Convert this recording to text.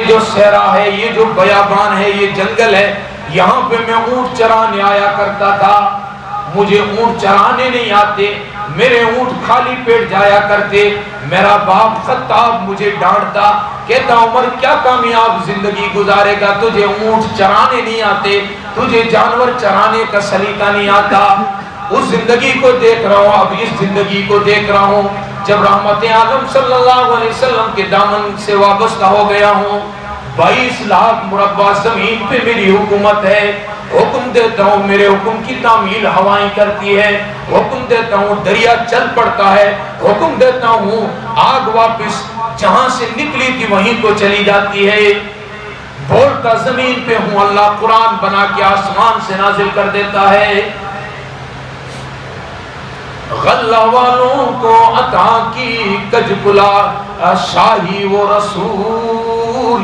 جو صحرا ہے، یہ جو بیابان ہے، یہ جنگل ہے، یہاں پہ میں اونٹ چرانے آیا کرتا تھا. مجھے اونٹ چرانے نہیں آتے، میرے اونٹ خالی پیٹ جایا کرتے. میرا باپ خطاب مجھے ڈانٹتا، کہتا عمر کیا کامیاب زندگی گزارے گا، تجھے اونٹ چرانے نہیں آتے، تجھے جانور چرانے کا سلیقہ نہیں آتا. اس زندگی کو دیکھ رہا ہوں، اب اس زندگی کو دیکھ رہا ہوں جب رحمت عالم صلی اللہ علیہ وسلم کے دامن سے وابستہ ہو گیا ہوں. 22 لاکھ مربع زمین پہ میری حکومت ہے. حکم دیتا ہوں، میرے حکم کی تعمیل ہوائیں کرتی ہے. حکم دیتا ہوں، دریا چل پڑتا ہے. حکم دیتا ہوں، آگ واپس جہاں سے نکلی تھی وہیں کو چلی جاتی ہے. بولتا زمین پہ ہوں، اللہ قرآن بنا کے آسمان سے نازل کر دیتا ہے. غلہ والوں کو عطا کی کج بلا شاہی و رسول.